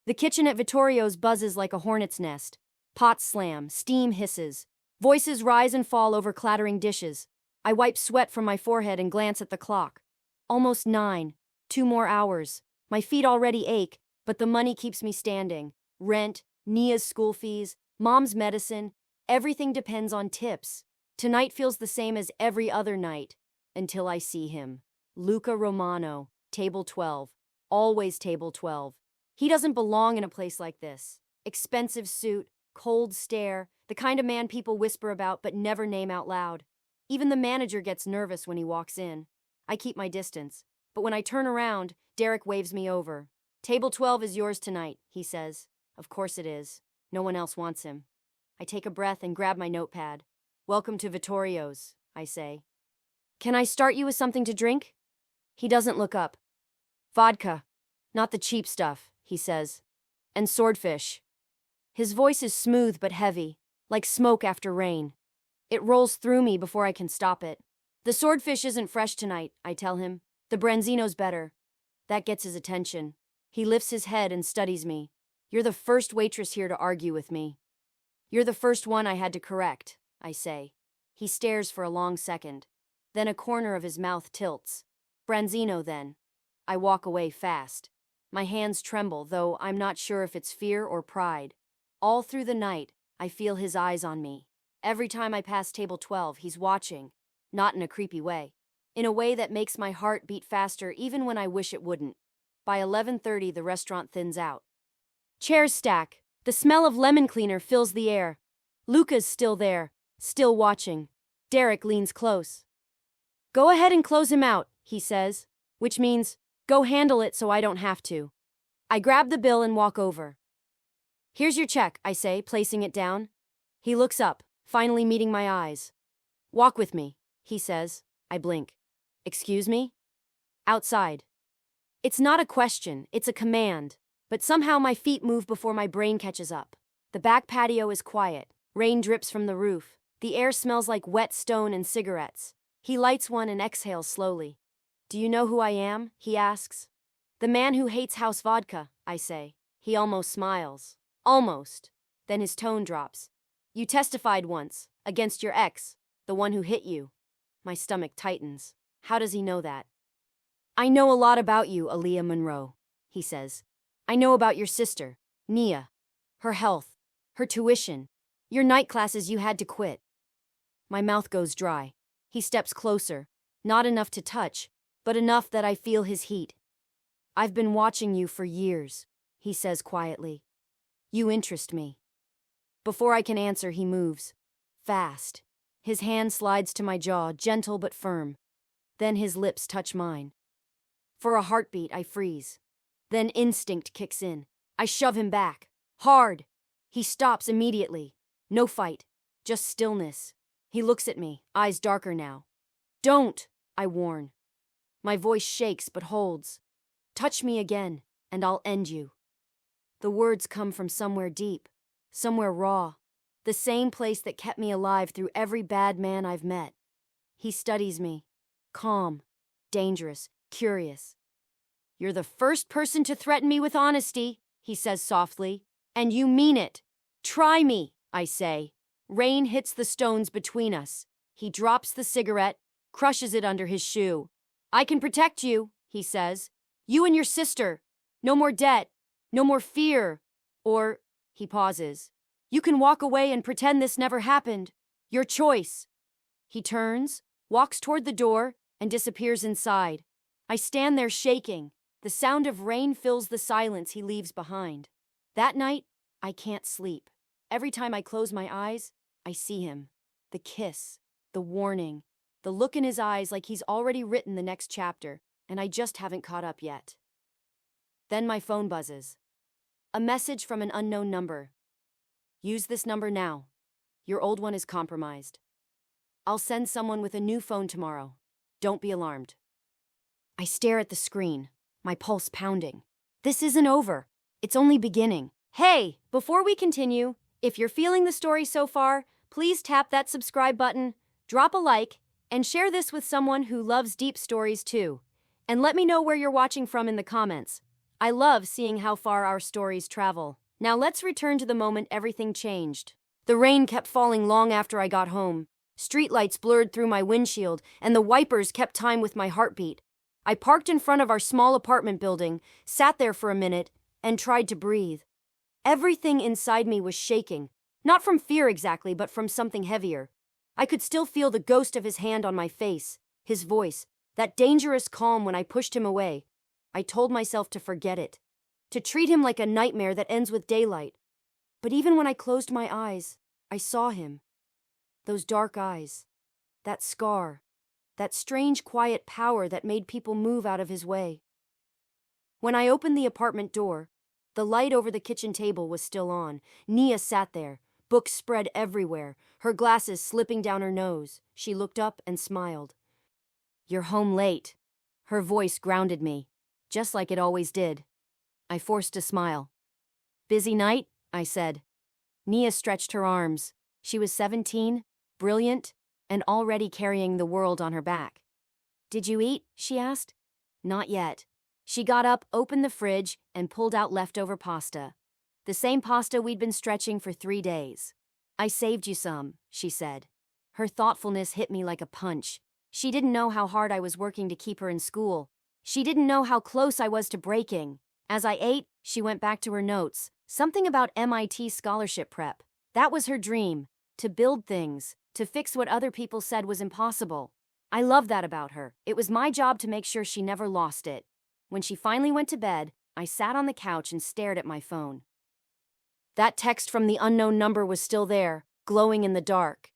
The kitchen at Vittorio's buzzes like a hornet's nest. Pots slam, steam hisses. Voices rise and fall over clattering dishes. I wipe sweat from my forehead and glance at the clock. Almost 9. 2 more hours. My feet already ache, but the money keeps me standing. Rent, Nia's school fees, Mom's medicine, everything depends on tips. Tonight feels the same as every other night. Until I see him. Luca Romano, table 12. Always table 12. He doesn't belong in a place like this. Expensive suit, cold stare, the kind of man people whisper about but never name out loud. Even the manager gets nervous when he walks in. I keep my distance, but when I turn around, Derek waves me over. Table 12 is yours tonight, he says. Of course it is. No one else wants him. I take a breath and grab my notepad. Welcome to Vittorio's, I say. Can I start you with something to drink? He doesn't look up. Vodka. Not the cheap stuff, he says. And swordfish. His voice is smooth but heavy, like smoke after rain. It rolls through me before I can stop it. The swordfish isn't fresh tonight, I tell him. The branzino's better. That gets his attention. He lifts his head and studies me. You're the first waitress here to argue with me. You're the first one I had to correct, I say. He stares for a long second. Then a corner of his mouth tilts. Branzino, then. I walk away fast. My hands tremble, though I'm not sure if it's fear or pride. All through the night, I feel his eyes on me. Every time I pass table 12, he's watching. Not in a creepy way. In a way that makes my heart beat faster even when I wish it wouldn't. By 11:30, the restaurant thins out. Chairs stack. The smell of lemon cleaner fills the air. Luca's still there, still watching. Derek leans close. Go ahead and close him out, he says, which means, go handle it so I don't have to. I grab the bill and walk over. Here's your check, I say, placing it down. He looks up, finally meeting my eyes. Walk with me, he says. I blink. Excuse me? Outside. It's not a question, it's a command, but somehow my feet move before my brain catches up. The back patio is quiet. Rain drips from the roof. The air smells like wet stone and cigarettes. He lights one and exhales slowly. Do you know who I am? He asks. The man who hates house vodka, I say. He almost smiles. Almost. Then his tone drops. You testified once, against your ex, the one who hit you. My stomach tightens. How does he know that? I know a lot about you, Aaliyah Monroe, he says. I know about your sister, Nia. Her health, her tuition, your night classes you had to quit. My mouth goes dry. He steps closer, not enough to touch, but enough that I feel his heat. I've been watching you for years, he says quietly. You interest me. Before I can answer, he moves. Fast. His hand slides to my jaw, gentle but firm. Then his lips touch mine. For a heartbeat, I freeze. Then instinct kicks in. I shove him back. Hard. He stops immediately. No fight. Just stillness. He looks at me, eyes darker now. Don't, I warn. My voice shakes but holds. Touch me again, and I'll end you. The words come from somewhere deep, somewhere raw, the same place that kept me alive through every bad man I've met. He studies me, calm, dangerous, curious. You're the first person to threaten me with honesty, he says softly, and you mean it. Try me, I say. Rain hits the stones between us. He drops the cigarette, crushes it under his shoe. I can protect you, he says. You and your sister. No more debt. No more fear. Or, he pauses. You can walk away and pretend this never happened. Your choice. He turns, walks toward the door, and disappears inside. I stand there shaking. The sound of rain fills the silence he leaves behind. That night, I can't sleep. Every time I close my eyes, I see him. The kiss, the warning, the look in his eyes like he's already written the next chapter, and I just haven't caught up yet. Then my phone buzzes. A message from an unknown number. Use this number now. Your old one is compromised. I'll send someone with a new phone tomorrow. Don't be alarmed. I stare at the screen, my pulse pounding. This isn't over. It's only beginning. Hey, before we continue, if you're feeling the story so far, please tap that subscribe button, drop a like, and share this with someone who loves deep stories too. And let me know where you're watching from in the comments. I love seeing how far our stories travel. Now let's return to the moment everything changed. The rain kept falling long after I got home. Streetlights blurred through my windshield, and the wipers kept time with my heartbeat. I parked in front of our small apartment building, sat there for a minute, and tried to breathe. Everything inside me was shaking, not from fear exactly, but from something heavier. I could still feel the ghost of his hand on my face, his voice, that dangerous calm when I pushed him away. I told myself to forget it, to treat him like a nightmare that ends with daylight. But even when I closed my eyes, I saw him. Those dark eyes, that scar, that strange quiet power that made people move out of his way. When I opened the apartment door, the light over the kitchen table was still on. Nia sat there, books spread everywhere, her glasses slipping down her nose. She looked up and smiled. "You're home late." Her voice grounded me, just like it always did. I forced a smile. "Busy night?" I said. Nia stretched her arms. She was 17, brilliant, and already carrying the world on her back. "Did you eat?" she asked. "Not yet." She got up, opened the fridge, and pulled out leftover pasta. The same pasta we'd been stretching for 3 days. "I saved you some," she said. Her thoughtfulness hit me like a punch. She didn't know how hard I was working to keep her in school. She didn't know how close I was to breaking. As I ate, she went back to her notes. Something about MIT scholarship prep. That was her dream, to build things, to fix what other people said was impossible. I loved that about her. It was my job to make sure she never lost it. When she finally went to bed, I sat on the couch and stared at my phone. That text from the unknown number was still there, glowing in the dark.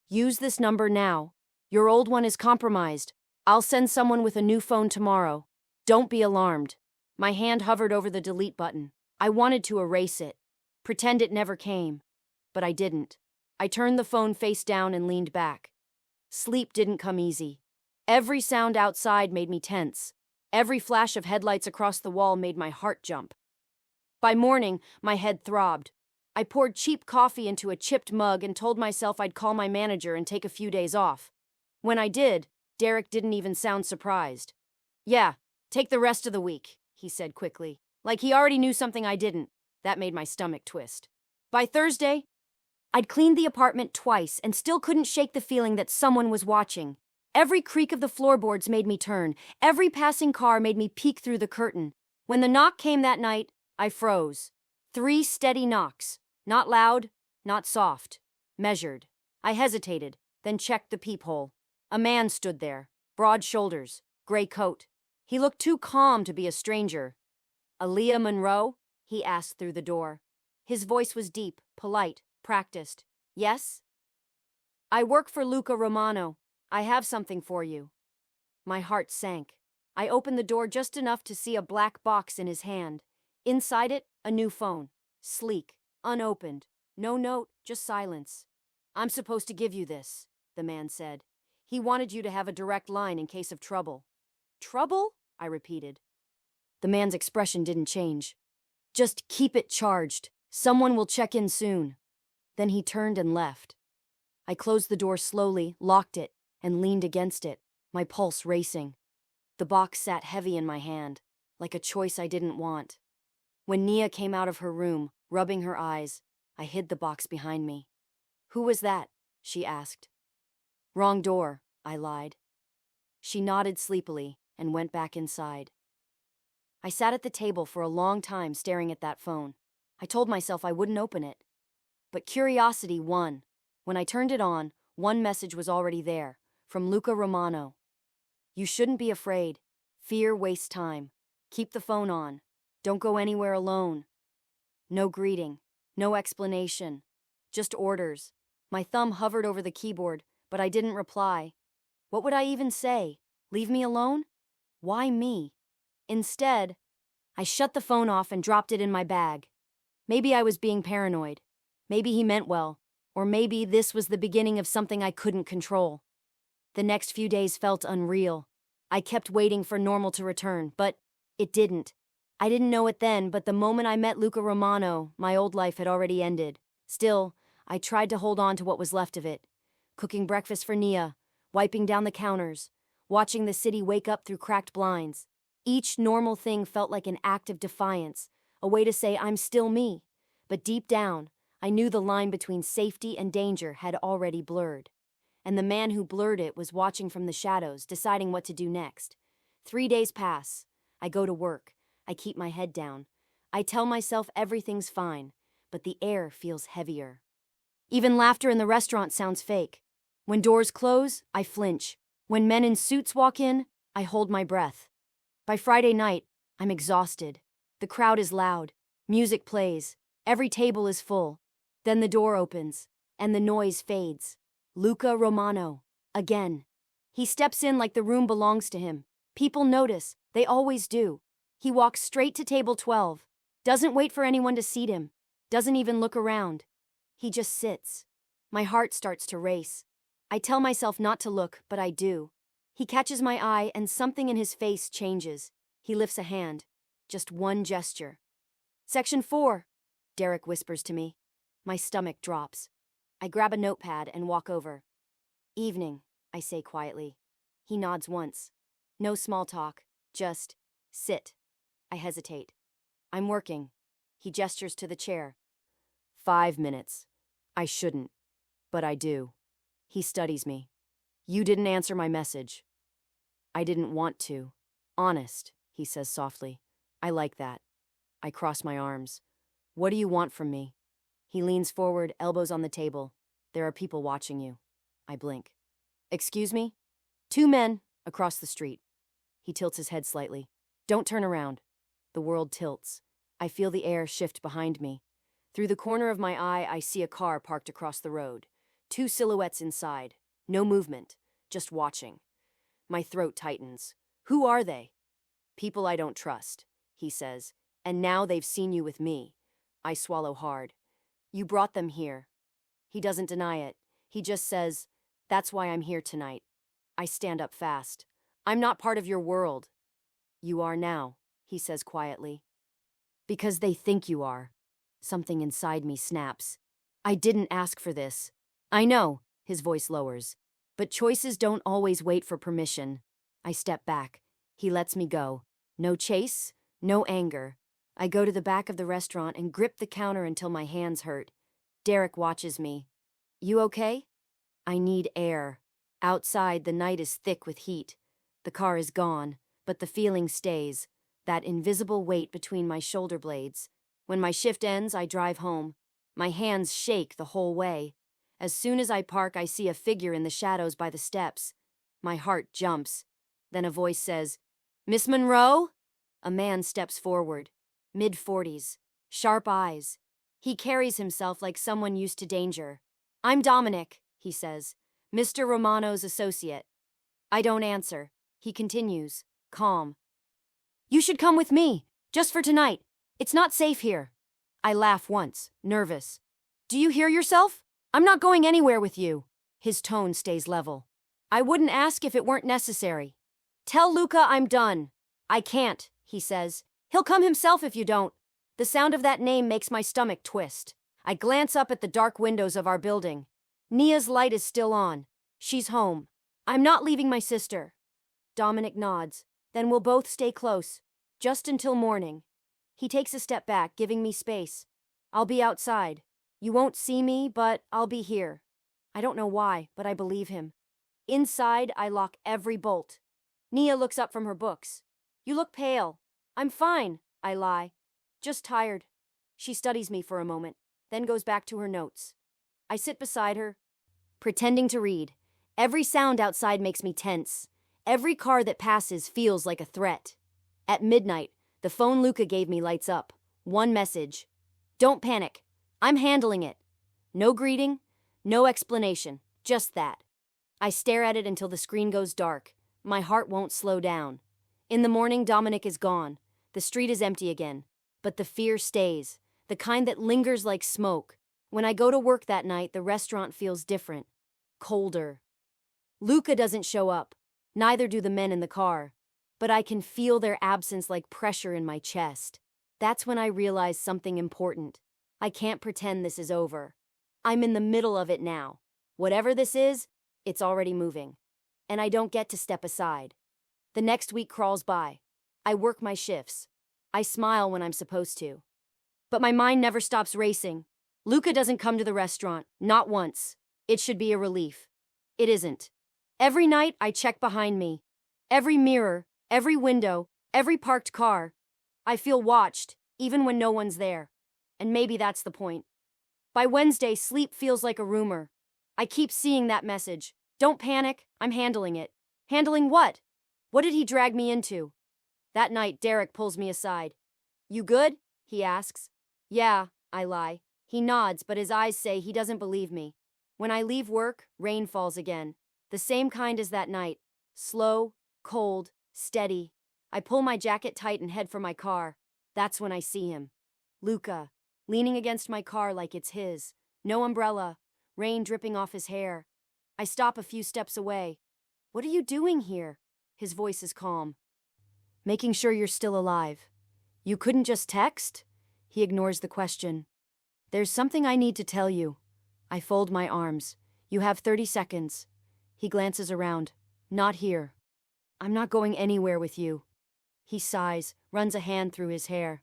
"Use this number now. Your old one is compromised. I'll send someone with a new phone tomorrow. Don't be alarmed." My hand hovered over the delete button. I wanted to erase it, pretend it never came. But I didn't. I turned the phone face down and leaned back. Sleep didn't come easy. Every sound outside made me tense. Every flash of headlights across the wall made my heart jump. By morning, my head throbbed. I poured cheap coffee into a chipped mug and told myself I'd call my manager and take a few days off. When I did, Derek didn't even sound surprised. "Yeah, take the rest of the week," he said quickly, like he already knew something I didn't. That made my stomach twist. By Thursday, I'd cleaned the apartment twice and still couldn't shake the feeling that someone was watching. Every creak of the floorboards made me turn. Every passing car made me peek through the curtain. When the knock came that night, I froze. 3 steady knocks. Not loud, not soft. Measured. I hesitated, then checked the peephole. A man stood there, broad shoulders, gray coat. He looked too calm to be a stranger. "Aaliyah Monroe?" he asked through the door. His voice was deep, polite, practiced. "Yes?" "I work for Luca Romano. I have something for you." My heart sank. I opened the door just enough to see a black box in his hand. Inside it, a new phone. Sleek, unopened. No note, just silence. "I'm supposed to give you this," the man said. "He wanted you to have a direct line in case of trouble." "Trouble?" I repeated. The man's expression didn't change. "Just keep it charged. Someone will check in soon." Then he turned and left. I closed the door slowly, locked it, and leaned against it, my pulse racing. The box sat heavy in my hand, like a choice I didn't want. When Nia came out of her room, rubbing her eyes, I hid the box behind me. "Who was that?" she asked. "Wrong door," I lied. She nodded sleepily and went back inside. I sat at the table for a long time staring at that phone. I told myself I wouldn't open it. But curiosity won. When I turned it on, one message was already there, from Luca Romano. "You shouldn't be afraid. Fear wastes time. Keep the phone on. Don't go anywhere alone." No greeting, no explanation, just orders. My thumb hovered over the keyboard, but I didn't reply. What would I even say? Leave me alone? Why me? Instead, I shut the phone off and dropped it in my bag. Maybe I was being paranoid. Maybe he meant well. Or maybe this was the beginning of something I couldn't control. The next few days felt unreal. I kept waiting for normal to return, but it didn't. I didn't know it then, but the moment I met Luca Romano, my old life had already ended. Still, I tried to hold on to what was left of it. Cooking breakfast for Nia, wiping down the counters, watching the city wake up through cracked blinds. Each normal thing felt like an act of defiance, a way to say I'm still me. But deep down, I knew the line between safety and danger had already blurred. And the man who blurred it was watching from the shadows, deciding what to do next. 3 days pass. I go to work. I keep my head down. I tell myself everything's fine, but the air feels heavier. Even laughter in the restaurant sounds fake. When doors close, I flinch. When men in suits walk in, I hold my breath. By Friday night, I'm exhausted. The crowd is loud. Music plays. Every table is full. Then the door opens, and the noise fades. Luca Romano. Again. He steps in like the room belongs to him. People notice. They always do. He walks straight to table 12. Doesn't wait for anyone to seat him. Doesn't even look around. He just sits. My heart starts to race. I tell myself not to look, but I do. He catches my eye and something in his face changes. He lifts a hand. Just one gesture. Section 4, Derek whispers to me. My stomach drops. I grab a notepad and walk over. Evening, I say quietly. He nods once. No small talk, just sit. I hesitate. I'm working. He gestures to the chair. 5 minutes. I shouldn't, but I do. He studies me. You didn't answer my message. I didn't want to. Honest, he says softly. I like that. I cross my arms. What do you want from me? He leans forward, elbows on the table. There are people watching you. I blink. Excuse me? 2 men across the street. He tilts his head slightly. Don't turn around. The world tilts. I feel the air shift behind me. Through the corner of my eye, I see a car parked across the road. 2 silhouettes inside. No movement. Just watching. My throat tightens. Who are they? People I don't trust, he says. And now they've seen you with me. I swallow hard. You brought them here. He doesn't deny it. He just says, that's why I'm here tonight. I stand up fast. I'm not part of your world. You are now, he says quietly. Because they think you are. Something inside me snaps. I didn't ask for this. I know, his voice lowers. But choices don't always wait for permission. I step back. He lets me go. No chase, no anger. I go to the back of the restaurant and grip the counter until my hands hurt. Derek watches me. You okay? I need air. Outside, the night is thick with heat. The car is gone, but the feeling stays. That invisible weight between my shoulder blades. When my shift ends, I drive home. My hands shake the whole way. As soon as I park, I see a figure in the shadows by the steps. My heart jumps. Then a voice says, Miss Monroe? A man steps forward. Mid-40s. Sharp eyes. He carries himself like someone used to danger. I'm Dominic, he says. Mr. Romano's associate. I don't answer. He continues, calm. You should come with me, just for tonight. It's not safe here. I laugh once, nervous. Do you hear yourself? I'm not going anywhere with you. His tone stays level. I wouldn't ask if it weren't necessary. Tell Luca I'm done. I can't, he says. He'll come himself if you don't. The sound of that name makes my stomach twist. I glance up at the dark windows of our building. Nia's light is still on. She's home. I'm not leaving my sister. Dominic nods. Then we'll both stay close. Just until morning. He takes a step back, giving me space. I'll be outside. You won't see me, but I'll be here. I don't know why, but I believe him. Inside, I lock every bolt. Nia looks up from her books. You look pale. I'm fine, I lie. Just tired. She studies me for a moment, then goes back to her notes. I sit beside her, pretending to read. Every sound outside makes me tense. Every car that passes feels like a threat. At midnight, the phone Luca gave me lights up. One message. Don't panic. I'm handling it. No greeting, no explanation, just that. I stare at it until the screen goes dark. My heart won't slow down. In the morning, Dominic is gone. The street is empty again. But the fear stays, the kind that lingers like smoke. When I go to work that night, the restaurant feels different. Colder. Luca doesn't show up. Neither do the men in the car. But I can feel their absence like pressure in my chest. That's when I realize something important. I can't pretend this is over. I'm in the middle of it now. Whatever this is, it's already moving. And I don't get to step aside. The next week crawls by. I work my shifts. I smile when I'm supposed to. But my mind never stops racing. Luca doesn't come to the restaurant, not once. It should be a relief. It isn't. Every night I check behind me. Every mirror, every window, every parked car. I feel watched, even when no one's there. And maybe that's the point. By Wednesday, sleep feels like a rumor. I keep seeing that message. Don't panic, I'm handling it. Handling what? What did he drag me into? That night, Derek pulls me aside. You good? He asks. Yeah, I lie. He nods, but his eyes say he doesn't believe me. When I leave work, rain falls again. The same kind as that night. Slow, cold, steady. I pull my jacket tight and head for my car. That's when I see him. Luca, leaning against my car like it's his. No umbrella, rain dripping off his hair. I stop a few steps away. What are you doing here? His voice is calm. Making sure you're still alive. You couldn't just text? He ignores the question. There's something I need to tell you. I fold my arms. You have 30 seconds. He glances around. Not here. I'm not going anywhere with you. He sighs, runs a hand through his hair.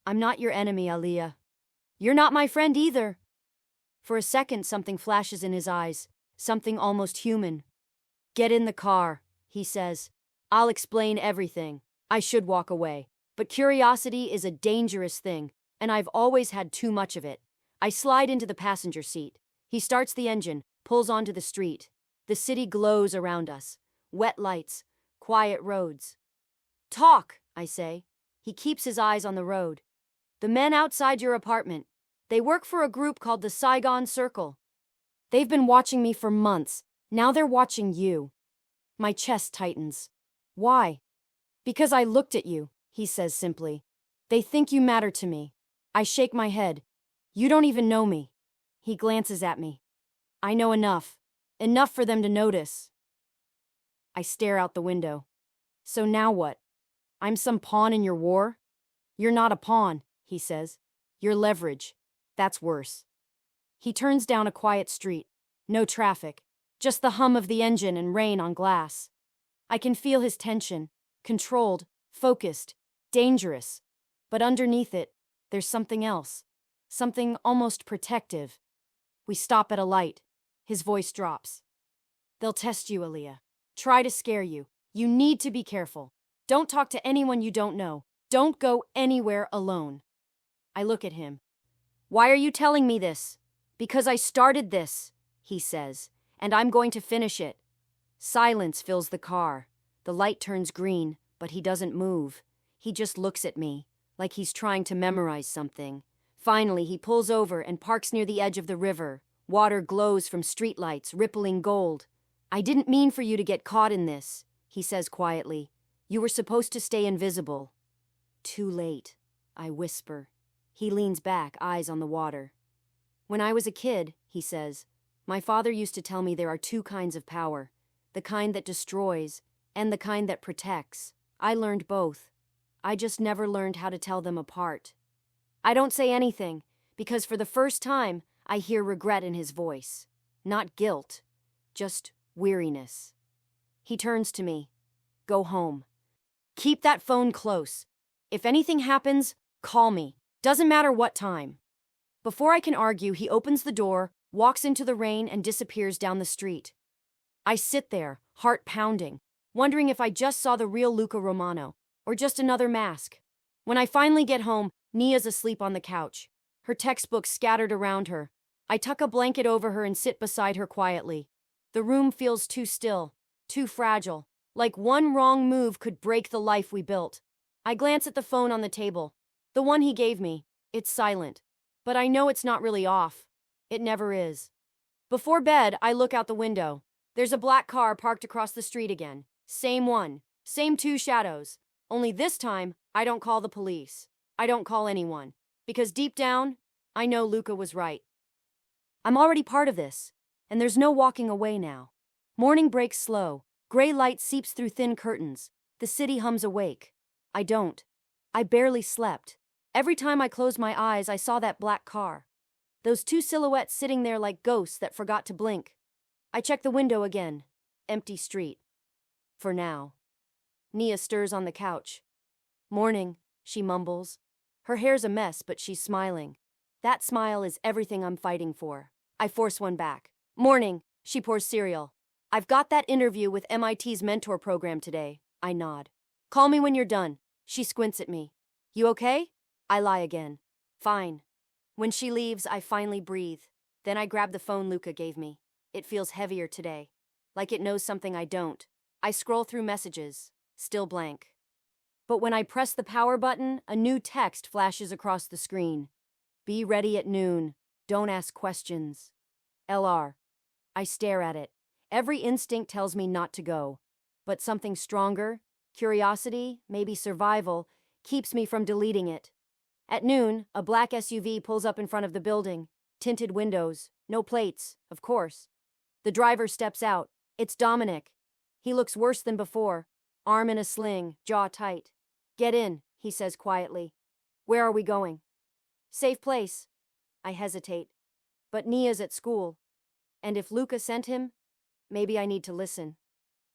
I'm not your enemy, Aaliyah. You're not my friend either. For a second, something flashes in his eyes, something almost human. Get in the car, he says. I'll explain everything. I should walk away. But curiosity is a dangerous thing, and I've always had too much of it. I slide into the passenger seat. He starts the engine, pulls onto the street. The city glows around us. Wet lights, quiet roads. Talk, I say. He keeps his eyes on the road. The men outside your apartment. They work for a group called the Saigon Circle. They've been watching me for months. Now they're watching you. My chest tightens. Why? Because I looked at you, he says simply. They think you matter to me. I shake my head. You don't even know me. He glances at me. I know enough. Enough for them to notice. I stare out the window. So now what? I'm some pawn in your war? You're not a pawn, he says. You're leverage. That's worse. He turns down a quiet street. No traffic. Just the hum of the engine and rain on glass. I can feel his tension. Controlled, focused, dangerous. But underneath it, there's something else. Something almost protective. We stop at a light. His voice drops. They'll test you, Aaliyah. Try to scare you. You need to be careful. Don't talk to anyone you don't know. Don't go anywhere alone. I look at him. Why are you telling me this? Because I started this, he says, and I'm going to finish it. Silence fills the car. The light turns green, but he doesn't move. He just looks at me, like he's trying to memorize something. Finally, he pulls over and parks near the edge of the river. Water glows from streetlights, rippling gold. I didn't mean for you to get caught in this, he says quietly. You were supposed to stay invisible. Too late, I whisper. He leans back, eyes on the water. When I was a kid, he says, my father used to tell me there are two kinds of power, the kind that destroys and the kind that protects. I learned both. I just never learned how to tell them apart. I don't say anything, because for the first time, I hear regret in his voice. Not guilt, just weariness. He turns to me. Go home. Keep that phone close. If anything happens, call me. Doesn't matter what time. Before I can argue, he opens the door, walks into the rain, and disappears down the street. I sit there, heart pounding, wondering if I just saw the real Luca Romano, or just another mask. When I finally get home, Nia's asleep on the couch, her textbooks scattered around her. I tuck a blanket over her and sit beside her quietly. The room feels too still, too fragile, like one wrong move could break the life we built. I glance at the phone on the table, the one he gave me. It's silent, but I know it's not really off. It never is. Before bed, I look out the window. There's a black car parked across the street again. Same one, same two shadows. Only this time, I don't call the police. I don't call anyone. Because deep down, I know Luca was right. I'm already part of this, and there's no walking away now. Morning breaks slow. Gray light seeps through thin curtains. The city hums awake. I don't. I barely slept. Every time I closed my eyes, I saw that black car. Those two silhouettes sitting there like ghosts that forgot to blink. I check the window again. Empty street. For now. Nia stirs on the couch. Morning, she mumbles. Her hair's a mess, but she's smiling. That smile is everything I'm fighting for. I force one back. Morning, she pours cereal. I've got that interview with MIT's mentor program today. I nod. Call me when you're done. She squints at me. You okay? I lie again. Fine. When she leaves, I finally breathe. Then I grab the phone Luca gave me. It feels heavier today. Like it knows something I don't. I scroll through messages. Still blank. But when I press the power button, a new text flashes across the screen. Be ready at noon. Don't ask questions. LR. I stare at it. Every instinct tells me not to go. But something stronger, curiosity, maybe survival, keeps me from deleting it. At noon, a black SUV pulls up in front of the building. Tinted windows. No plates, of course. The driver steps out. It's Dominic. He looks worse than before. Arm in a sling, jaw tight. Get in, he says quietly. Where are we going? Safe place. I hesitate. But Nia's at school. And if Luca sent him, maybe I need to listen.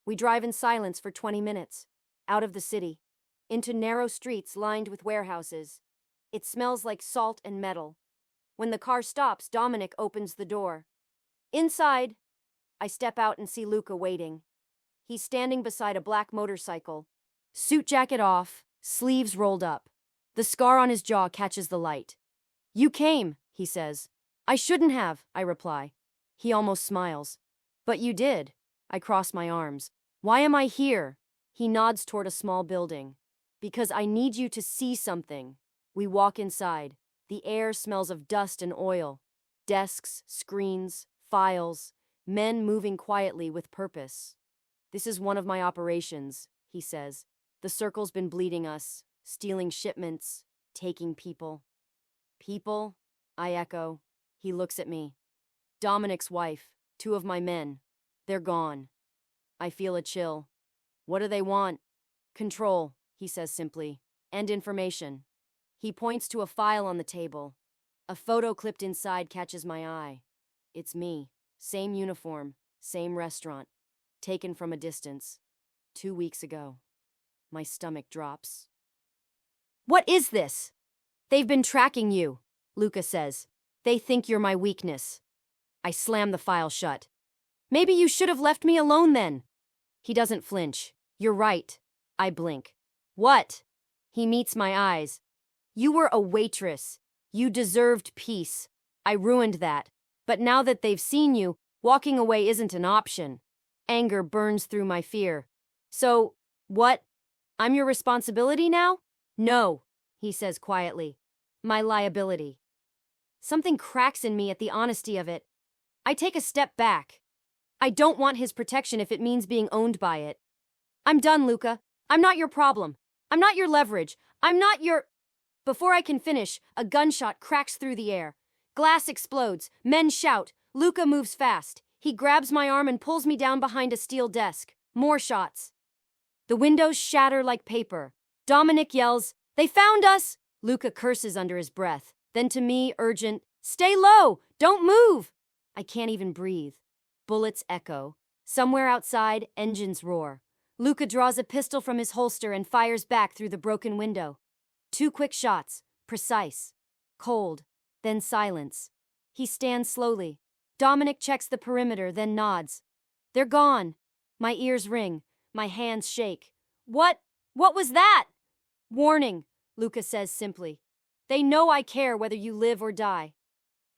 We drive in silence for 20 minutes. Out of the city. Into narrow streets lined with warehouses. It smells like salt and metal. When the car stops, Dominic opens the door. Inside, I step out and see Luca waiting. He's standing beside a black motorcycle. Suit jacket off, sleeves rolled up. The scar on his jaw catches the light. You came, he says. I shouldn't have, I reply. He almost smiles. But you did. I cross my arms. Why am I here? He nods toward a small building. Because I need you to see something. We walk inside. The air smells of dust and oil. Desks, screens, files, men moving quietly with purpose. This is one of my operations, he says. The circle's been bleeding us, stealing shipments, taking people. People? I echo. He looks at me. Dominic's wife, 2 of my men. They're gone. I feel a chill. What do they want? Control, he says simply, and information. He points to a file on the table. A photo clipped inside catches my eye. It's me. Same uniform, same restaurant. Taken from a distance. 2 weeks ago. My stomach drops. What is this? They've been tracking you, Luca says. They think you're my weakness. I slam the file shut. Maybe you should have left me alone then. He doesn't flinch. You're right. I blink. What? He meets my eyes. You were a waitress. You deserved peace. I ruined that. But now that they've seen you, walking away isn't an option. Anger burns through my fear. So, what? I'm your responsibility now? No, he says quietly. My liability. Something cracks in me at the honesty of it. I take a step back. I don't want his protection if it means being owned by it. I'm done, Luca. I'm not your problem. I'm not your leverage. I'm not your... Before I can finish, a gunshot cracks through the air. Glass explodes. Men shout. Luca moves fast. He grabs my arm and pulls me down behind a steel desk. More shots. The windows shatter like paper. Dominic yells, "They found us!" Luca curses under his breath. Then to me, urgent, "Stay low! Don't move!" I can't even breathe. Bullets echo. Somewhere outside, engines roar. Luca draws a pistol from his holster and fires back through the broken window. 2 quick shots. Precise. Cold. Then silence. He stands slowly. Dominic checks the perimeter, then nods. They're gone. My ears ring. My hands shake. What was that? Warning, Luca says simply. They know I care whether you live or die.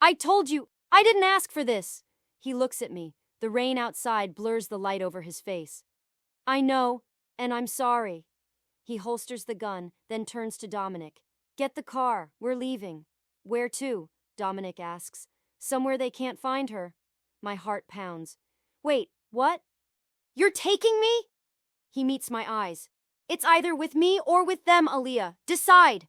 I told you, I didn't ask for this. He looks at me. The rain outside blurs the light over his face. I know, and I'm sorry. He holsters the gun, then turns to Dominic. Get the car, we're leaving. Where to? Dominic asks. Somewhere they can't find her. My heart pounds. Wait, what? You're taking me? He meets my eyes. It's either with me or with them, Aaliyah. Decide.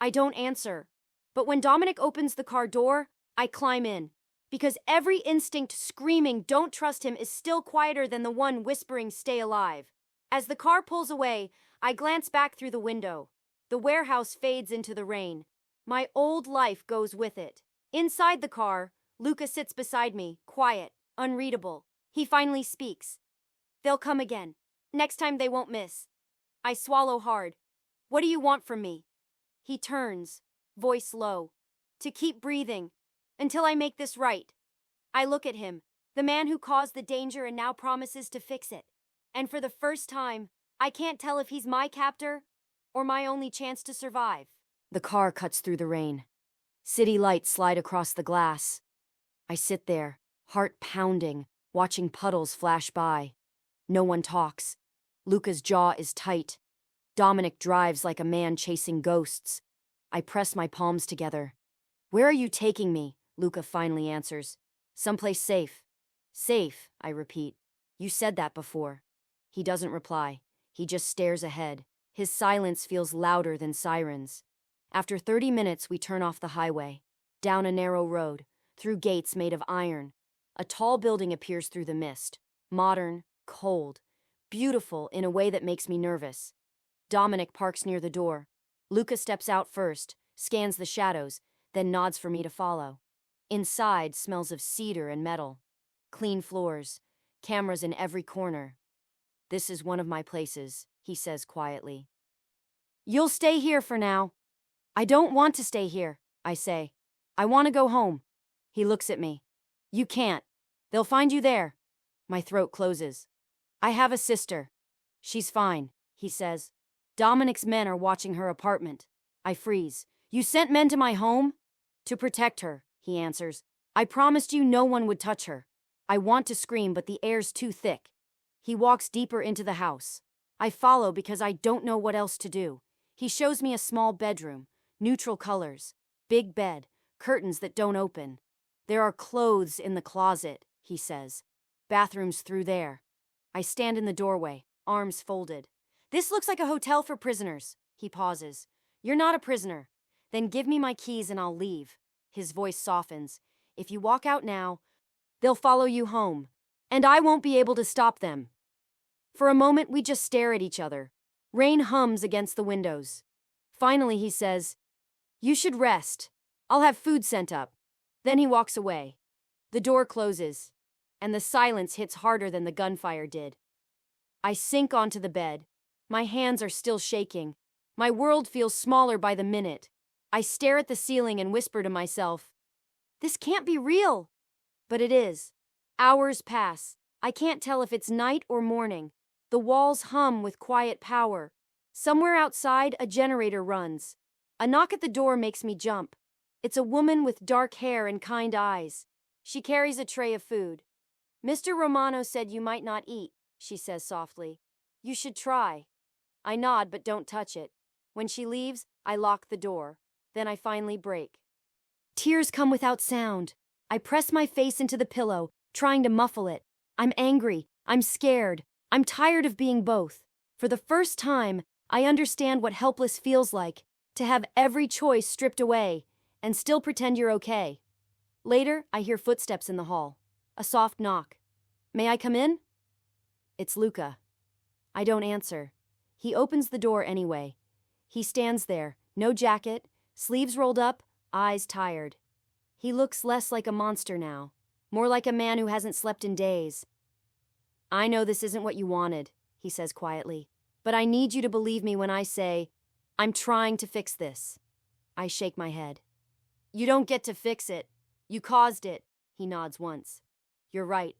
I don't answer. But when Dominic opens the car door, I climb in. Because every instinct screaming don't trust him is still quieter than the one whispering stay alive. As the car pulls away, I glance back through the window. The warehouse fades into the rain. My old life goes with it. Inside the car, Luca sits beside me, quiet, unreadable. He finally speaks. They'll come again. Next time they won't miss. I swallow hard. What do you want from me? He turns, voice low. To keep breathing. Until I make this right. I look at him, the man who caused the danger and now promises to fix it. And for the first time, I can't tell if he's my captor or my only chance to survive. The car cuts through the rain. City lights slide across the glass. I sit there, heart pounding, watching puddles flash by. No one talks. Luca's jaw is tight. Dominic drives like a man chasing ghosts. I press my palms together. Where are you taking me? Luca finally answers. Someplace safe. Safe, I repeat. You said that before. He doesn't reply. He just stares ahead. His silence feels louder than sirens. After 30 minutes, we turn off the highway. Down a narrow road, through gates made of iron. A tall building appears through the mist. Modern, cold, beautiful in a way that makes me nervous. Dominic parks near the door. Luca steps out first, scans the shadows, then nods for me to follow. Inside smells of cedar and metal. Clean floors, cameras in every corner. This is one of my places, he says quietly. You'll stay here for now. I don't want to stay here, I say. I want to go home. He looks at me. You can't. They'll find you there. My throat closes. I have a sister. She's fine, he says. Dominic's men are watching her apartment. I freeze. You sent men to my home? To protect her, he answers. I promised you no one would touch her. I want to scream, but the air's too thick. He walks deeper into the house. I follow because I don't know what else to do. He shows me a small bedroom, neutral colors, big bed, curtains that don't open. There are clothes in the closet, he says. Bathrooms through there. I stand in the doorway, arms folded. This looks like a hotel for prisoners. He pauses. You're not a prisoner. Then give me my keys and I'll leave. His voice softens. If you walk out now, they'll follow you home, and I won't be able to stop them. For a moment, we just stare at each other. Rain hums against the windows. Finally, he says, You should rest. I'll have food sent up. Then he walks away. The door closes, and the silence hits harder than the gunfire did. I sink onto the bed. My hands are still shaking. My world feels smaller by the minute. I stare at the ceiling and whisper to myself, This can't be real. But it is. Hours pass. I can't tell if it's night or morning. The walls hum with quiet power. Somewhere outside, a generator runs. A knock at the door makes me jump. It's a woman with dark hair and kind eyes. She carries a tray of food. Mr. Romano said you might not eat, she says softly. You should try. I nod but don't touch it. When she leaves, I lock the door. Then I finally break. Tears come without sound. I press my face into the pillow, trying to muffle it. I'm angry. I'm scared. I'm tired of being both. For the first time, I understand what helpless feels like, to have every choice stripped away, and still pretend you're okay. Later, I hear footsteps in the hall. A soft knock. May I come in? It's Luca. I don't answer. He opens the door anyway. He stands there, no jacket, sleeves rolled up, eyes tired. He looks less like a monster now, more like a man who hasn't slept in days. I know this isn't what you wanted, he says quietly, but I need you to believe me when I say, I'm trying to fix this. I shake my head. You don't get to fix it. You caused it, he nods once. You're right.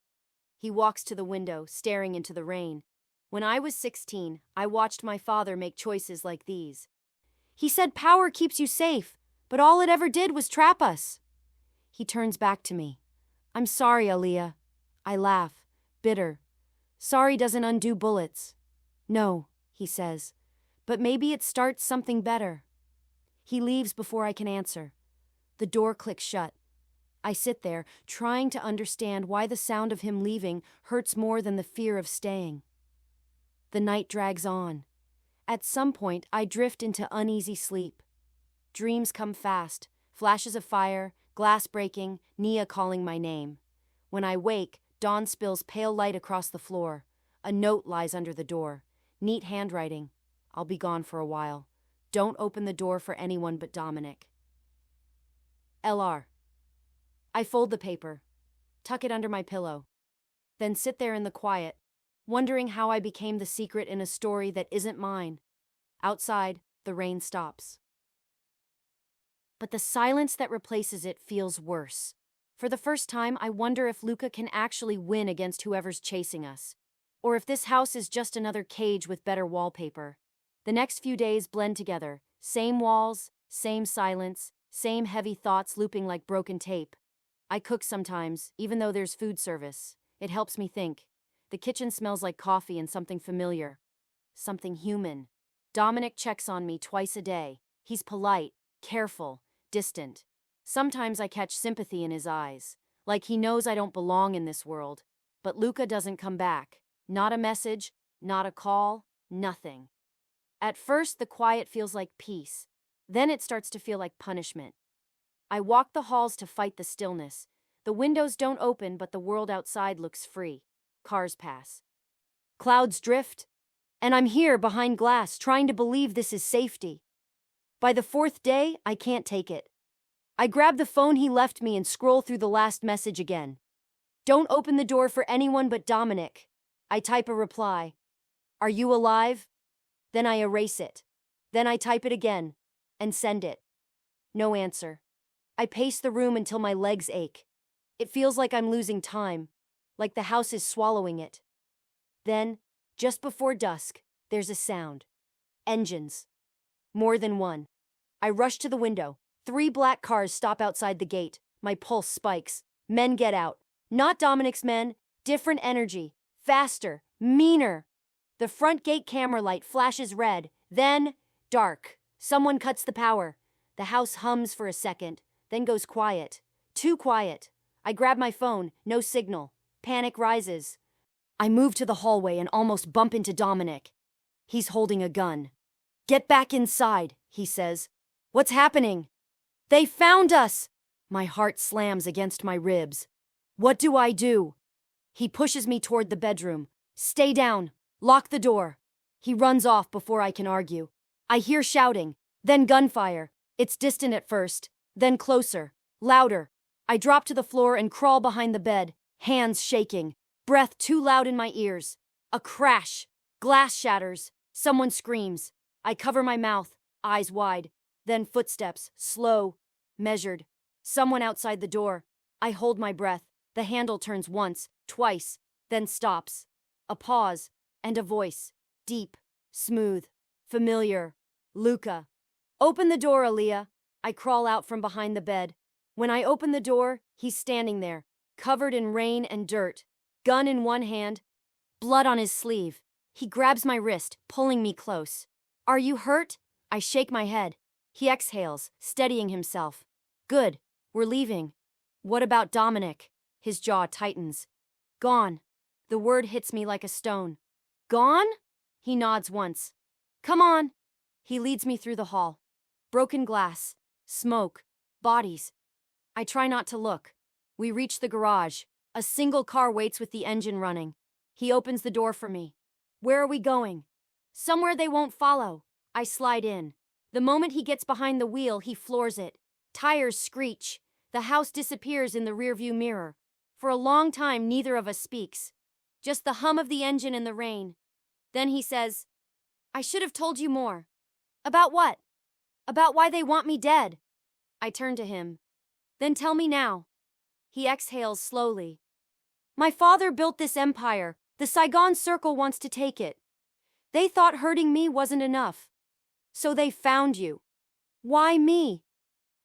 He walks to the window, staring into the rain. When I was 16, I watched my father make choices like these. He said power keeps you safe, but all it ever did was trap us. He turns back to me. I'm sorry, Aaliyah. I laugh, bitter. Sorry doesn't undo bullets. No, he says, but maybe it starts something better. He leaves before I can answer. The door clicks shut. I sit there, trying to understand why the sound of him leaving hurts more than the fear of staying. The night drags on. At some point, I drift into uneasy sleep. Dreams come fast, flashes of fire, glass breaking, Nia calling my name. When I wake, dawn spills pale light across the floor. A note lies under the door. Neat handwriting. I'll be gone for a while. Don't open the door for anyone but Dominic. LR. I fold the paper, tuck it under my pillow, then sit there in the quiet, wondering how I became the secret in a story that isn't mine. Outside, the the rain stops. But the silence that replaces it feels worse. For the first time, I wonder if Luca can actually win against whoever's chasing us. Or if this house is just another cage with better wallpaper. The next few days blend together. Same walls, same silence, same heavy thoughts looping like broken tape. I cook sometimes, even though there's food service. It helps me think. The kitchen smells like coffee and something familiar. Something human. Dominic checks on me twice a day. He's polite, careful, distant. Sometimes I catch sympathy in his eyes, like he knows I don't belong in this world. But Luca doesn't come back. Not a message, not a call, nothing. At first, the quiet feels like peace. Then it starts to feel like punishment. I walk the halls to fight the stillness. The windows don't open, but the world outside looks free. Cars pass. Clouds drift. And I'm here behind glass, trying to believe this is safety. By the fourth day, I can't take it. I grab the phone he left me and scroll through the last message again. Don't open the door for anyone but Dominic. I type a reply. Are you alive? Then I erase it. Then I type it again and send it. No answer. I pace the room until my legs ache. It feels like I'm losing time, like the house is swallowing it. Then, just before dusk, there's a sound. Engines. More than one. I rush to the window. 3 black cars stop outside the gate. My pulse spikes. Men get out. Not Dominic's men. Different energy. Faster. Meaner. The front gate camera light flashes red. Then, dark. Someone cuts the power. The house hums for a second, then goes quiet. Too quiet. I grab my phone. No signal. Panic rises. I move to the hallway and almost bump into Dominic. He's holding a gun. Get back inside, he says. What's happening? They found us! My heart slams against my ribs. What do I do? He pushes me toward the bedroom. Stay down. Lock the door. He runs off before I can argue. I hear shouting, then gunfire. It's distant at first, then closer, louder. I drop to the floor and crawl behind the bed, hands shaking, breath too loud in my ears. A crash. Glass shatters. Someone screams. I cover my mouth, eyes wide. Then footsteps, slow, measured. Someone outside the door. I hold my breath. The handle turns once, twice, then stops. A pause, and a voice. Deep, smooth, familiar. Luca. Open the door, Aaliyah. I crawl out from behind the bed. When I open the door, he's standing there, covered in rain and dirt. Gun in one hand, blood on his sleeve. He grabs my wrist, pulling me close. Are you hurt? I shake my head. He exhales, steadying himself. Good, we're leaving. What about Dominic? His jaw tightens. Gone. The word hits me like a stone. Gone? He nods once. Come on. He leads me through the hall. Broken glass, smoke, bodies. I try not to look. We reach the garage. A single car waits with the engine running. He opens the door for me. Where are we going? Somewhere they won't follow. I slide in. The moment he gets behind the wheel, he floors it. Tires screech. The house disappears in the rearview mirror. For a long time, neither of us speaks. Just the hum of the engine in the rain. Then he says, I should have told you more. About what? About why they want me dead. I turn to him. Then tell me now. He exhales slowly. My father built this empire. The Saigon Circle wants to take it. They thought hurting me wasn't enough. So they found you. Why me?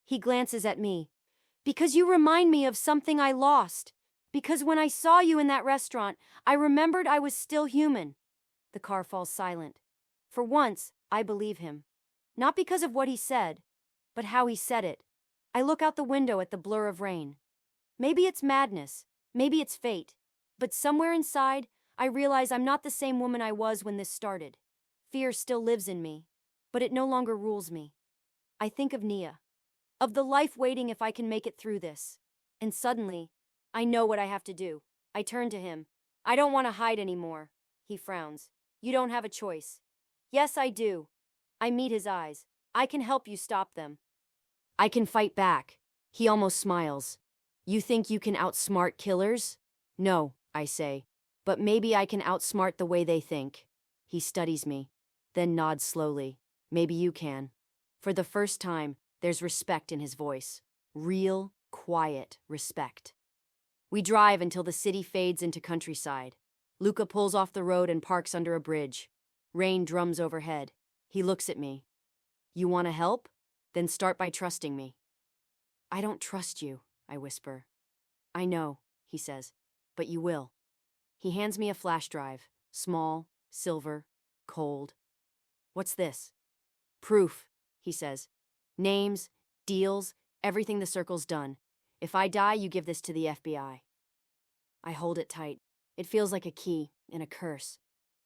He glances at me. Because you remind me of something I lost. Because when I saw you in that restaurant, I remembered I was still human. The car falls silent. For once, I believe him. Not because of what he said, but how he said it. I look out the window at the blur of rain. Maybe it's madness. Maybe it's fate. But somewhere inside, I realize I'm not the same woman I was when this started. Fear still lives in me, but it no longer rules me. I think of Nia. Of the life waiting if I can make it through this. And suddenly, I know what I have to do. I turn to him. I don't want to hide anymore. He frowns. You don't have a choice. Yes, I do. I meet his eyes. I can help you stop them. I can fight back. He almost smiles. You think you can outsmart killers? No, I say. But maybe I can outsmart the way they think. He studies me, then nods slowly. Maybe you can. For the first time, there's respect in his voice. Real, quiet respect. We drive until the city fades into countryside. Luca pulls off the road and parks under a bridge. Rain drums overhead. He looks at me. You want to help? Then start by trusting me. I don't trust you, I whisper. I know, he says, but you will. He hands me a flash drive, small, silver, cold. What's this? Proof, he says. Names, deals, everything the circle's done. If I die, you give this to the FBI. I hold it tight. It feels like a key and a curse.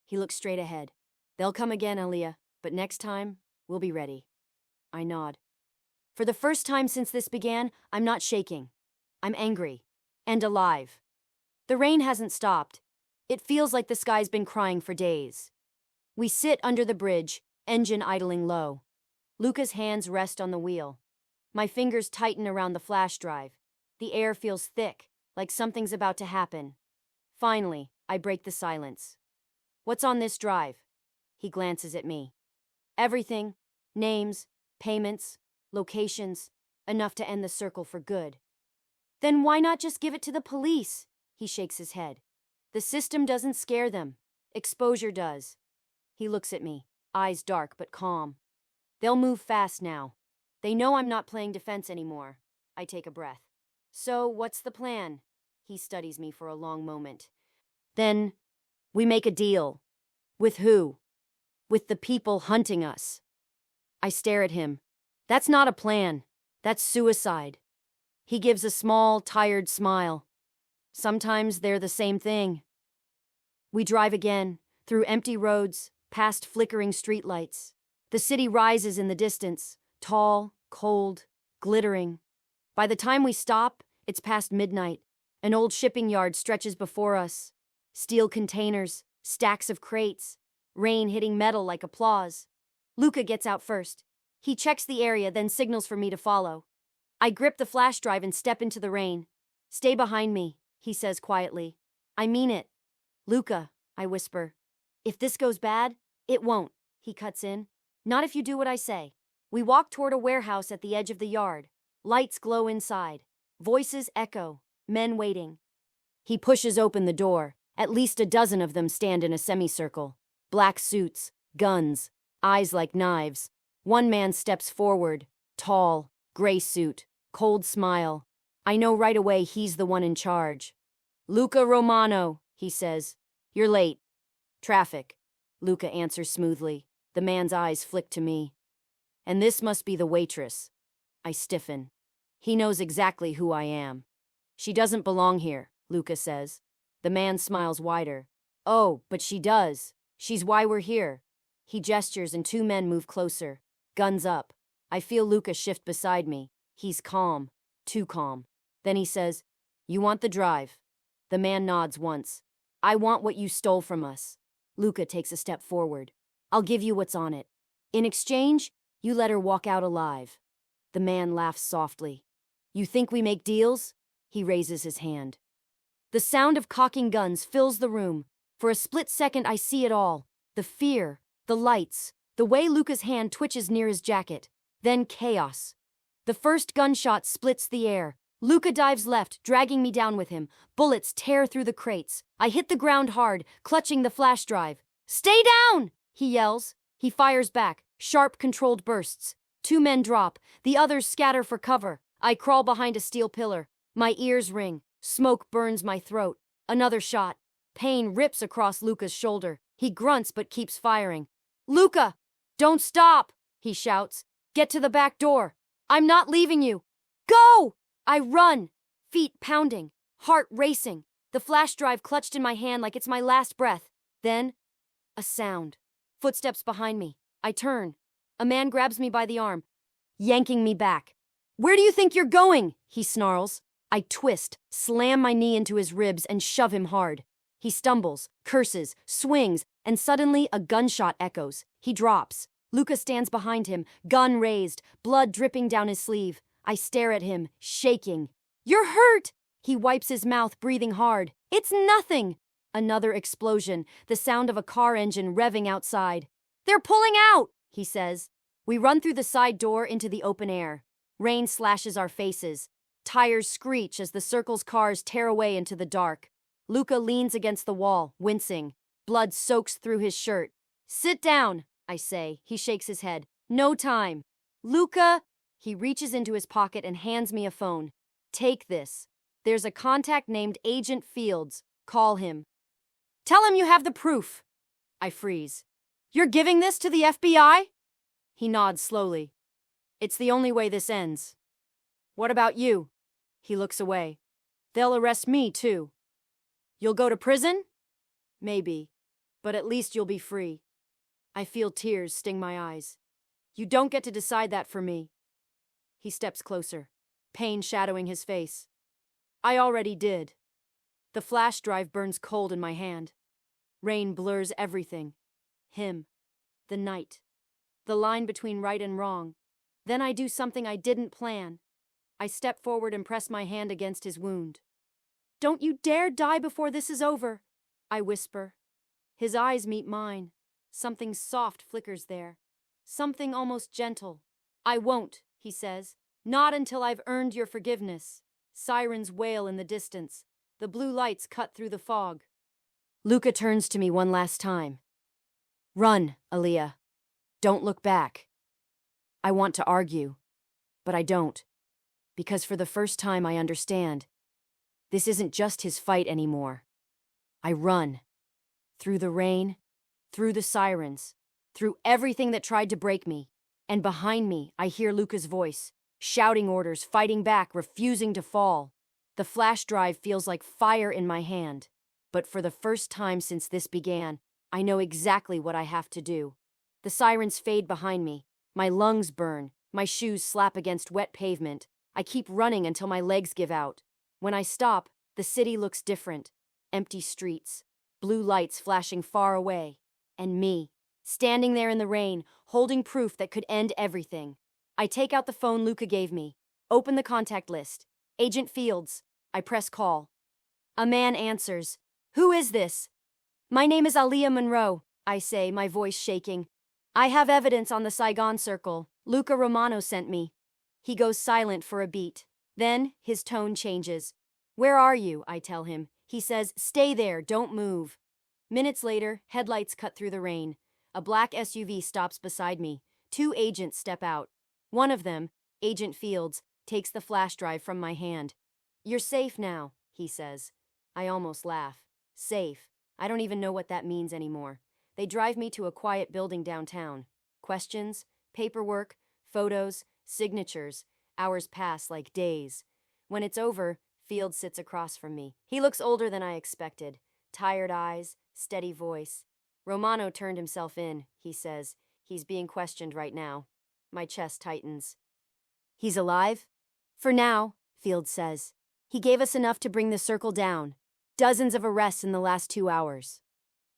He looks straight ahead. They'll come again, Aaliyah, but next time, we'll be ready. I nod. For the first time since this began, I'm not shaking. I'm angry. And alive. The rain hasn't stopped. It feels like the sky's been crying for days. We sit under the bridge, engine idling low. Luca's hands rest on the wheel. My fingers tighten around the flash drive. The air feels thick, like something's about to happen. Finally, I break the silence. What's on this drive? He glances at me. Everything. Names, payments, locations, enough to end the circle for good. Then why not just give it to the police? He shakes his head. The system doesn't scare them. Exposure does. He looks at me, eyes dark but calm. They'll move fast now. They know I'm not playing defense anymore. I take a breath. So, what's the plan? He studies me for a long moment. Then, we make a deal. With who? With the people hunting us. I stare at him. That's not a plan. That's suicide. He gives a small, tired smile. Sometimes they're the same thing. We drive again, through empty roads, past flickering streetlights. The city rises in the distance, tall, cold, glittering. By the time we stop, it's past midnight. An old shipping yard stretches before us. Steel containers, stacks of crates, rain hitting metal like applause. Luca gets out first. He checks the area, then signals for me to follow. I grip the flash drive and step into the rain. Stay behind me, he says quietly. I mean it. Luca, I whisper. If this goes bad, it won't, he cuts in. Not if you do what I say. We walk toward a warehouse at the edge of the yard. Lights glow inside. Voices echo. Men waiting. He pushes open the door. At least a dozen of them stand in a semicircle. Black suits, guns, eyes like knives. One man steps forward. Tall, gray suit, cold smile. I know right away he's the one in charge. Luca Romano, he says. You're late. Traffic. Luca answers smoothly. The man's eyes flick to me. And this must be the waitress. I stiffen. He knows exactly who I am. She doesn't belong here, Luca says. The man smiles wider. Oh, but she does. She's why we're here. He gestures and two men move closer. Guns up. I feel Luca shift beside me. He's calm. Too calm. Then he says, You want the drive? The man nods once. I want what you stole from us. Luca takes a step forward. I'll give you what's on it. In exchange, you let her walk out alive. The man laughs softly. You think we make deals? He raises his hand. The sound of cocking guns fills the room. For a split second I see it all. The fear, the lights, the way Luca's hand twitches near his jacket. Then chaos. The first gunshot splits the air. Luca dives left, dragging me down with him. Bullets tear through the crates. I hit the ground hard, clutching the flash drive. Stay down! He yells. He fires back. Sharp, controlled bursts. Two men drop. The others scatter for cover. I crawl behind a steel pillar. My ears ring. Smoke burns my throat. Another shot. Pain rips across Luca's shoulder. He grunts but keeps firing. Luca! Don't stop! He shouts. Get to the back door. I'm not leaving you. Go! I run. Feet pounding. Heart racing. The flash drive clutched in my hand like it's my last breath. Then, a sound. Footsteps behind me. I turn. A man grabs me by the arm, yanking me back. Where do you think you're going? He snarls. I twist, slam my knee into his ribs and shove him hard. He stumbles, curses, swings, and suddenly a gunshot echoes. He drops. Luca stands behind him, gun raised, blood dripping down his sleeve. I stare at him, shaking. You're hurt! He wipes his mouth, breathing hard. It's nothing! Another explosion, the sound of a car engine revving outside. They're pulling out! he says. We run through the side door into the open air. Rain slashes our faces. Tires screech as the circle's cars tear away into the dark. Luca leans against the wall, wincing. Blood soaks through his shirt. Sit down, I say. He shakes his head. No time. Luca! He reaches into his pocket and hands me a phone. Take this. There's a contact named Agent Fields. Call him. Tell him you have the proof. I freeze. You're giving this to the FBI? He nods slowly. It's the only way this ends. What about you? He looks away. They'll arrest me, too. You'll go to prison? Maybe. But at least you'll be free. I feel tears sting my eyes. You don't get to decide that for me. He steps closer, pain shadowing his face. I already did. The flash drive burns cold in my hand. Rain blurs everything. Him. The night. The line between right and wrong. Then I do something I didn't plan. I step forward and press my hand against his wound. Don't you dare die before this is over, I whisper. His eyes meet mine. Something soft flickers there. Something almost gentle. I won't, he says. Not until I've earned your forgiveness. Sirens wail in the distance. The blue lights cut through the fog. Luca turns to me one last time. Run, Aaliyah. Don't look back. I want to argue, but I don't. Because for the first time I understand. This isn't just his fight anymore. I run. Through the rain, through the sirens, through everything that tried to break me. And behind me, I hear Luca's voice, shouting orders, fighting back, refusing to fall. The flash drive feels like fire in my hand. But for the first time since this began, I know exactly what I have to do. The sirens fade behind me. My lungs burn. My shoes slap against wet pavement. I keep running until my legs give out. When I stop, the city looks different. Empty streets, blue lights flashing far away, and me, standing there in the rain, holding proof that could end everything. I take out the phone Luca gave me, open the contact list. Agent Fields. I press call. A man answers. Who is this? My name is Aaliyah Monroe, I say, my voice shaking. I have evidence on the Saigon Circle. Luca Romano sent me. He goes silent for a beat. Then, his tone changes. Where are you? I tell him. He says, stay there, don't move. Minutes later, headlights cut through the rain. A black SUV stops beside me. 2 agents step out. One of them, Agent Fields, takes the flash drive from my hand. You're safe now, he says. I almost laugh. Safe. I don't even know what that means anymore. They drive me to a quiet building downtown. Questions, paperwork, photos, signatures. Hours pass like days. When it's over, Fields sits across from me. He looks older than I expected. Tired eyes, steady voice. Romano turned himself in, he says. He's being questioned right now. My chest tightens. He's alive? For now, Fields says. He gave us enough to bring the circle down. Dozens of arrests in the last 2 hours.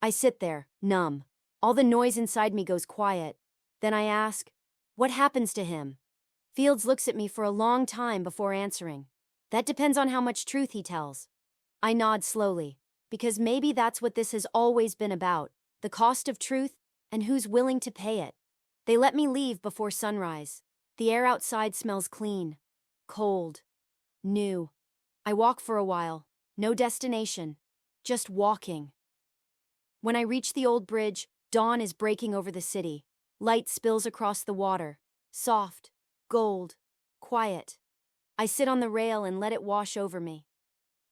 I sit there, numb. All the noise inside me goes quiet. Then I ask, what happens to him? Fields looks at me for a long time before answering. That depends on how much truth he tells. I nod slowly, because maybe that's what this has always been about, the cost of truth and who's willing to pay it. They let me leave before sunrise. The air outside smells clean, cold, new. I walk for a while, no destination, just walking. When I reach the old bridge, dawn is breaking over the city. Light spills across the water, soft, gold, quiet. I sit on the rail and let it wash over me.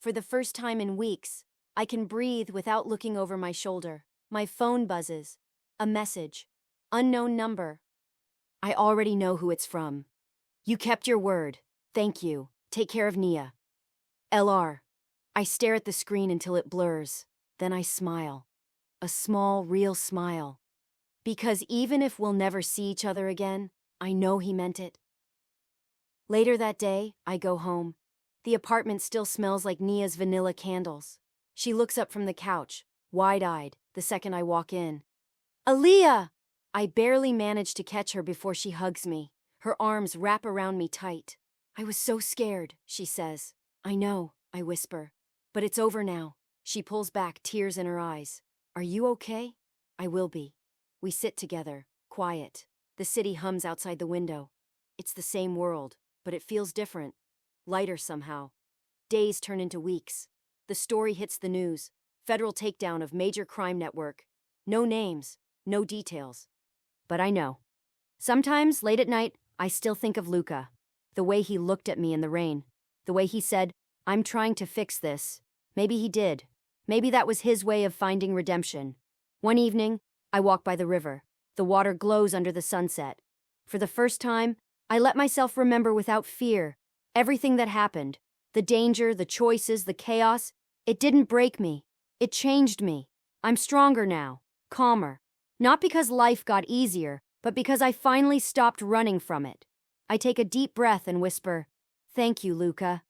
For the first time in weeks, I can breathe without looking over my shoulder. My phone buzzes. A message. Unknown number. I already know who it's from. You kept your word. Thank you. Take care of Nia. LR. I stare at the screen until it blurs. Then I smile. A small, real smile. Because even if we'll never see each other again, I know he meant it. Later that day, I go home. The apartment still smells like Nia's vanilla candles. She looks up from the couch, wide-eyed, the second I walk in. Aaliyah! I barely manage to catch her before she hugs me. Her arms wrap around me tight. I was so scared, she says. I know, I whisper. But it's over now. She pulls back, tears in her eyes. Are you okay? I will be. We sit together, quiet. The city hums outside the window. It's the same world, but it feels different. Lighter somehow. Days turn into weeks. The story hits the news. Federal takedown of major crime network. No names, no details. But I know. Sometimes, late at night, I still think of Luca. The way he looked at me in the rain. The way he said, "I'm trying to fix this." Maybe he did. Maybe that was his way of finding redemption. One evening, I walk by the river. The water glows under the sunset. For the first time, I let myself remember without fear everything that happened. The danger, the choices, the chaos. It didn't break me. It changed me. I'm stronger now, calmer. Not because life got easier, but because I finally stopped running from it. I take a deep breath and whisper, "Thank you, Luca."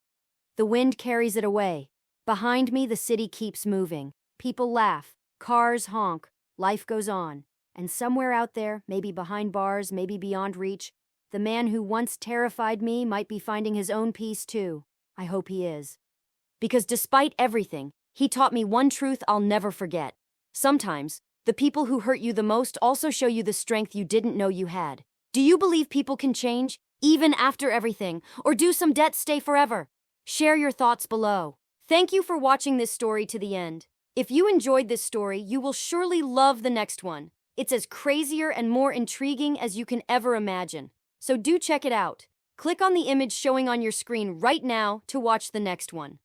The wind carries it away. Behind me, the city keeps moving. People laugh, cars honk, life goes on. And somewhere out there, maybe behind bars, maybe beyond reach, the man who once terrified me might be finding his own peace too. I hope he is. Because despite everything, he taught me one truth I'll never forget. Sometimes, the people who hurt you the most also show you the strength you didn't know you had. Do you believe people can change, even after everything, or do some debts stay forever? Share your thoughts below. Thank you for watching this story to the end. If you enjoyed this story, you will surely love the next one. It's as crazier and more intriguing as you can ever imagine. So do check it out. Click on the image showing on your screen right now to watch the next one.